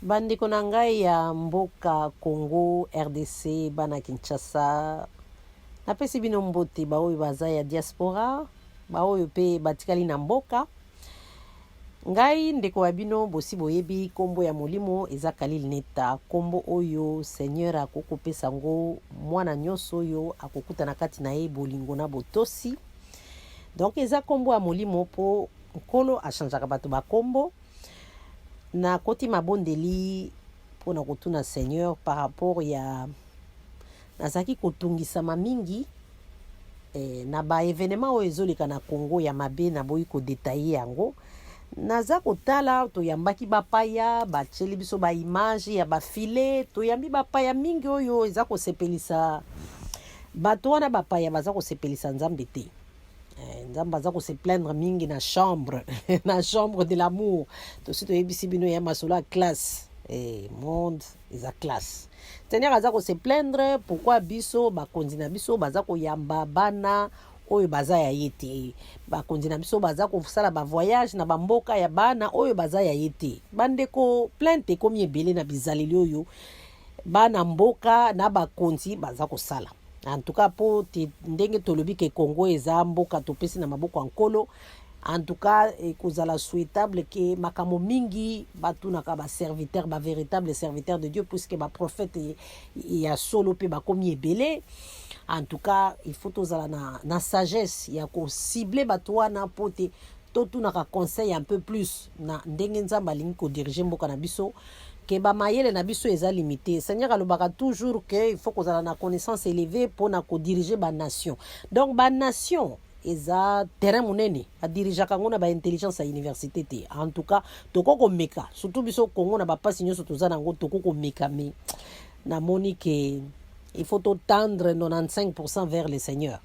Bandeko na ngai ya mboka Congo, RDC, bana Kinshasa. Napesi bino mbote baoyo baza ya diaspora, baoyo pe batikali na mboka. Ngai ndeko ya bino bosi boyebi kombo ya molimo eza Kalil Neta, kombo oyo Seigneur akokopesa ngo mwana nyonso oyo akokuta na kati na ye bolingo na botosi. Donc eza kombo ya molimo po nkolo achangeaka bato bakombo. Na koti mabondeli pona kotuna Seigneur par rapport ya nazaki kotungisama mingi na ba événement oyo ezoleka na Congo ya mabe na boyi ko détailler yango. Naza kotala toyambaki bapaya bacheli biso ba image ya bafile toyambi bapaya mingi oyo eza kosepelisa bato wana bapaya baza kosepelisa nzambe te. Nzambe baza kose plaindre mingi na chambre na chambre de l'amour tosi toyebisi bino ya masolo ya classe monde eza classe. Seigneur aza kose plaindre pourquoi biso bakonzi na biso baza koyamba bana oyo baza ya ye te, bakonzi na biso baza kosala ba voyage na bamboka ya bana oyo baza ya ye te. Bandeko plainte ekomi ebele na bizaleli oyo bana mboka na bakonzi baza kosala. En tout cas po ndenge tolobi ke Congo eza mboka topesi na maboko ya nkolo. En tout cas ekozala souhaitable ke makamo mingi batunaka ba serviteur ba véritable serviteur de Dieu puisque ba prophète ya solo pe bakomi ebele. En tout cas il faut tozala na sagesse ya ko cibler bato wana po te totunaka conseil un peu plus na ndenge nzambe alingi ko diriger mboka na biso. Que ba mayele na biso eza limité. Seigneur alobaka toujours que il faut qu'on ait la connaissance élevée pour na ko diriger ba nation. Donc ba nation eza terrain monene a diriger kango na ba intelligence à université te. En tout cas toko meka surtout biso Congo na ba pasi nyoso toza nango toko meka me na monique il faut tendre 95% vers le Seigneur.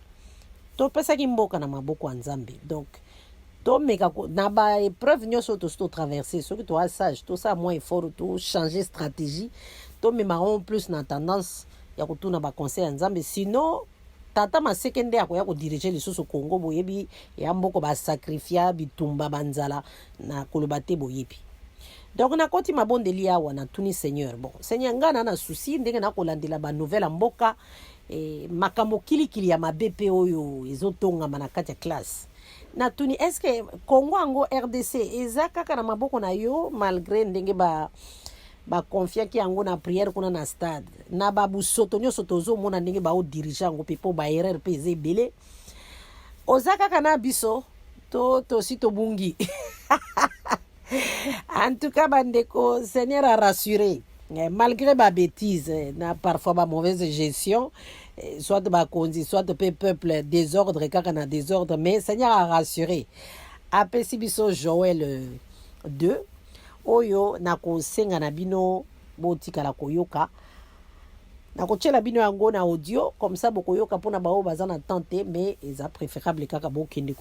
To pesa ki mboka na maboko ya Nzambe. Donc mais na ba épreuve nyonso to traverser ce que toi sage tout ça moins effort tout changer stratégie to me marron plus na tendance ya kutuna ba conseil ya Nzambe sinon tata masekende ya ko diriger lisusu Congo boyebi ya mboko ba sacrifier bitumba banzala na kolobate boyebi. Donc na koti mabondeli awa na tuni Seigneur bon Seigneur ngana na souci ndenge na kolandela ba nouvelle mboka makambo kilikili ya mabepe oyo ezotonga na kati ya classe. Natuni est-ce que Congo ango RDC eza kaka na maboko na yo malgré ndenge ba confia ki ango na prière kuna na stade na babu soto nyoso tozo mona ndenge ba o dirigeant ngo pepo ba erreur peze belé oza kaka na biso to si to bungi. En tout cas bandeko Seigneur a rassuré malgré ma bêtise na parfois ma mauvaise gestion soit ba konzi soit peuple désordre kaka na désordre mais Seigneur a rassuré apesi biso Joël 2 oyo na kosenga na bino botika la koyoka na kochela bino yango na audio comme ça bokoyoka pona bao bazana tenter mais eza préférable kaka bokende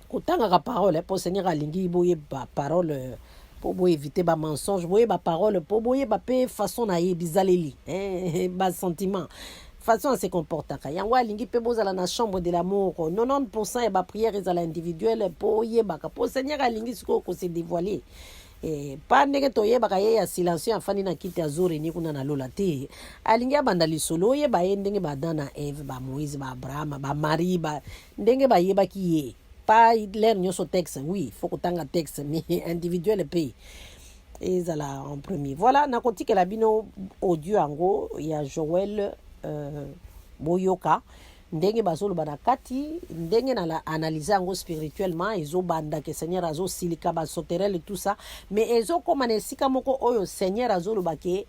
ko tanga ka parole pour Seigneur alingi boye ba parole pour éviter ba mensonge boye ba parole pour boye ba pe façon na ye bizaleli ba sentiment façon se comporter ka yango alingi pe bozala na chambre de l'amour 90% ya ba prière ezala individuelle pour yeba ka pour Seigneur alingi siko ko se dévoiler pas ndenge to yeba ka ye ya silencieux afani na kiti azuri ni kuna na lola te alingi abanda lisolo yeba ye ndenge ba dana Eve ba Moïse ba Abraham ba Marie ba ndenge ba yeba ki ye pas l'air nyoso texte oui faut que tanga texte mais individuel pays et là en premier voilà na kotika la bino audio ango ya Joël boyoka ndenge bazolo bana kati ndenge na la analyser ango spirituellement ezo banda que Seigneur azo silika ba soterel et tout ça mais ezo comme nesika moko oyo Seigneur azolo bake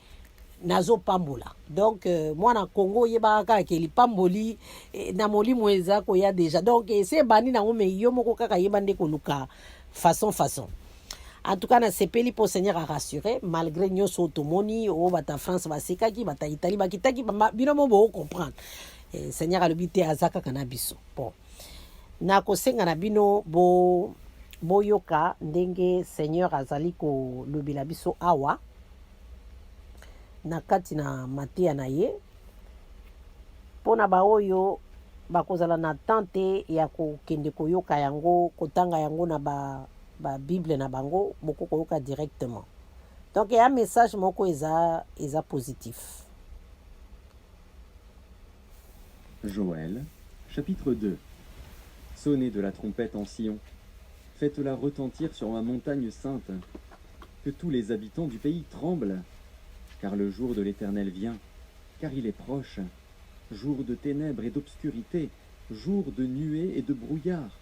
nazo pambola donc moi na Congo yeba kaka ke lipamboli na molimo eza ko ya déjà donc c'est bani na ngome yo moko kaka yeba ndeko luka façon en tout cas na sepeli pour Seigneur a rassuré malgré nyoso tomoni o bata France basekaki bata Italie bakitaki bino mo bo comprendre Seigneur a lobité azaka kana biso bon na ko senga na bino boyoka ndenge Seigneur azali ko lobela biso awa na kati na matia na ye pona ba oyo bakozala na tante ya kokende koyoka yango kotanga yango na ba Bible na bango boko koyoka directement Donc il y a un message moko eza positif. Joël, chapitre 2. Sonnez de la trompette en Sion, faites-la retentir sur ma montagne sainte, que tous les habitants du pays tremblent, car le jour de l'Éternel vient, car il est proche, jour de ténèbres et d'obscurité, jour de nuées et de brouillard.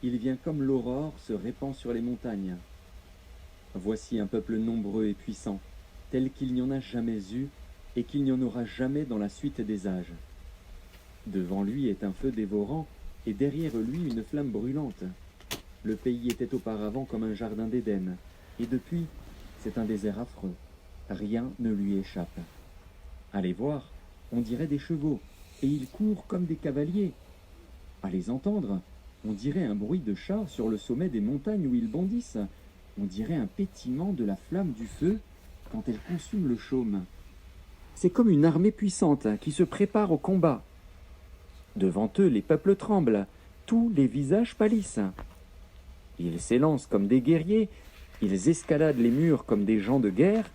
Il vient comme l'aurore se répand sur les montagnes. Voici un peuple nombreux et puissant, tel qu'il n'y en a jamais eu et qu'il n'y en aura jamais dans la suite des âges. Devant lui est un feu dévorant, et derrière lui une flamme brûlante. Le pays était auparavant comme un jardin d'Éden, et depuis, c'est un désert affreux. Rien ne lui échappe. Allez voir, on dirait des chevaux, et ils courent comme des cavaliers. À les entendre, on dirait un bruit de chars sur le sommet des montagnes où ils bondissent. On dirait un pétillement de la flamme du feu quand elle consume le chaume. C'est comme une armée puissante qui se prépare au combat. Devant eux, les peuples tremblent, tous les visages pâlissent. Ils s'élancent comme des guerriers, ils escaladent les murs comme des gens de guerre.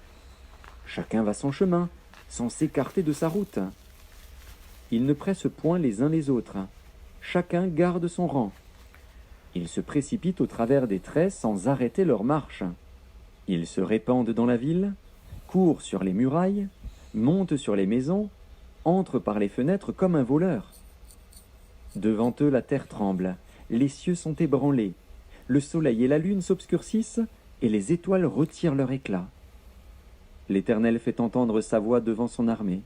Chacun va son chemin, sans s'écarter de sa route. Ils ne pressent point les uns les autres, chacun garde son rang. Ils se précipitent au travers des traits sans arrêter leur marche. Ils se répandent dans la ville, courent sur les murailles, montent sur les maisons, entrent par les fenêtres comme un voleur. Devant eux, la terre tremble, les cieux sont ébranlés, le soleil et la lune s'obscurcissent, et les étoiles retirent leur éclat. L'Éternel fait entendre sa voix devant son armée,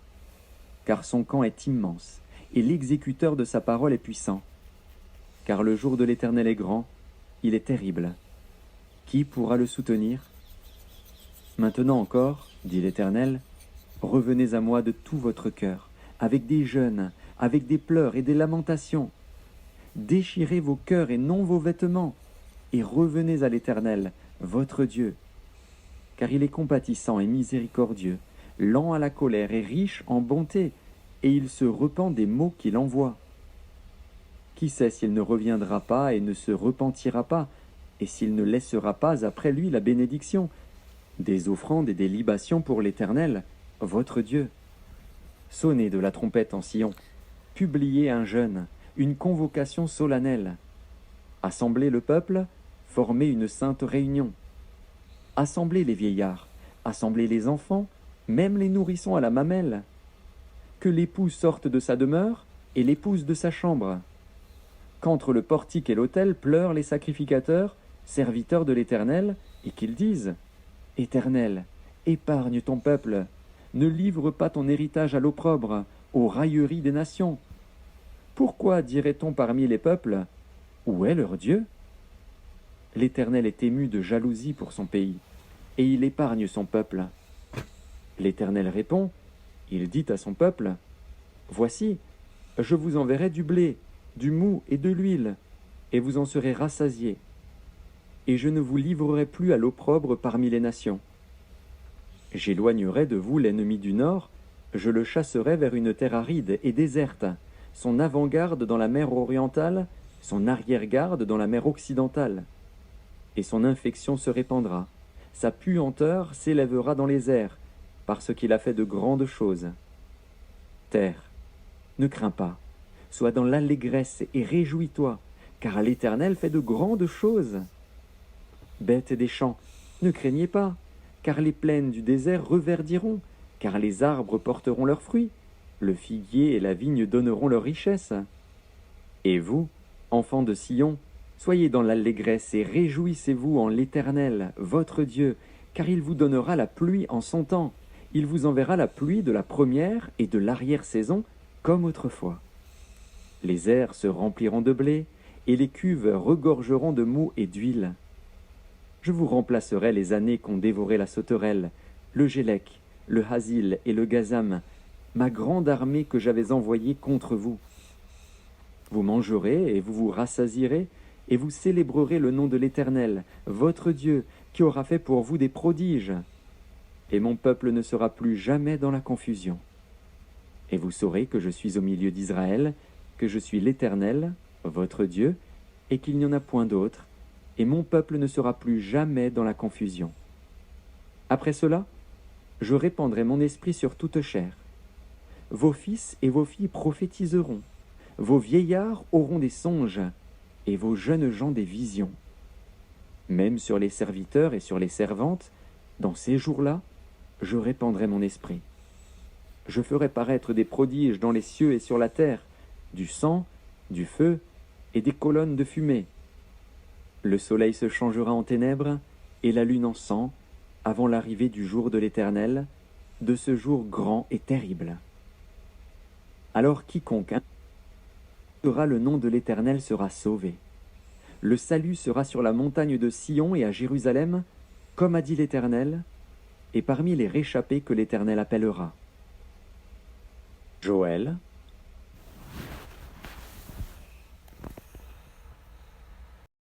car son camp est immense, et l'exécuteur de sa parole est puissant. Car le jour de l'Éternel est grand, il est terrible. Qui pourra le soutenir? Maintenant encore, dit l'Éternel, revenez à moi de tout votre cœur, avec des jeûnes, avec des pleurs et des lamentations. Déchirez vos cœurs et non vos vêtements, et revenez à l'Éternel, votre Dieu. Car il est compatissant et miséricordieux, lent à la colère et riche en bonté, et il se repent des maux qu'il envoie. Qui sait s'il ne reviendra pas et ne se repentira pas, et s'il ne laissera pas après lui la bénédiction, des offrandes et des libations pour l'Éternel, votre Dieu. Sonnez de la trompette en Sion, publiez un jeûne, une convocation solennelle. Assemblez le peuple, formez une sainte réunion. Assemblez les vieillards, assemblez les enfants, même les nourrissons à la mamelle. Que l'époux sorte de sa demeure et l'épouse de sa chambre. Qu'entre le portique et l'autel pleurent les sacrificateurs, serviteurs de l'Éternel, et qu'ils disent « Éternel, épargne ton peuple, ne livre pas ton héritage à l'opprobre, aux railleries des nations. Pourquoi dirait-on parmi les peuples « Où est leur Dieu ?» L'Éternel est ému de jalousie pour son pays, et il épargne son peuple. L'Éternel répond, il dit à son peuple, « Voici, je vous enverrai du blé, du mou et de l'huile, et vous en serez rassasiés. Et je ne vous livrerai plus à l'opprobre parmi les nations. J'éloignerai de vous l'ennemi du nord, je le chasserai vers une terre aride et déserte, son avant-garde dans la mer orientale, son arrière-garde dans la mer occidentale. Et son infection se répandra, sa puanteur s'élèvera dans les airs, parce qu'il a fait de grandes choses. Terre, ne crains pas, sois dans l'allégresse et réjouis-toi, car l'Éternel fait de grandes choses. Bêtes des champs, ne craignez pas, car les plaines du désert reverdiront, car les arbres porteront leurs fruits, le figuier et la vigne donneront leur richesse. Et vous, enfants de Sion, soyez dans l'allégresse et réjouissez-vous en l'Éternel, votre Dieu, car il vous donnera la pluie en son temps. Il vous enverra la pluie de la première et de l'arrière-saison, comme autrefois. Les airs se rempliront de blé, et les cuves regorgeront de mou et d'huile. Je vous remplacerai les années qu'ont dévoré la sauterelle, le gélec, le hasil et le gazam, ma grande armée que j'avais envoyée contre vous. Vous mangerez et vous vous rassasierez, et vous célébrerez le nom de l'Éternel, votre Dieu, qui aura fait pour vous des prodiges. Et mon peuple ne sera plus jamais dans la confusion. Et vous saurez que je suis au milieu d'Israël, que je suis l'Éternel, votre Dieu, et qu'il n'y en a point d'autre, et mon peuple ne sera plus jamais dans la confusion. Après cela, je répandrai mon esprit sur toute chair. Vos fils et vos filles prophétiseront, vos vieillards auront des songes, et vos jeunes gens des visions. Même sur les serviteurs et sur les servantes, dans ces jours-là, je répandrai mon esprit. Je ferai paraître des prodiges dans les cieux et sur la terre, du sang, du feu et des colonnes de fumée. Le soleil se changera en ténèbres et la lune en sang, avant l'arrivée du jour de l'Éternel, de ce jour grand et terrible. Alors quiconque invoquera le nom de l'Éternel sera sauvé. Le salut sera sur la montagne de Sion et à Jérusalem, comme a dit l'Éternel, et parmi les réchappés que l'Éternel appellera. Joël,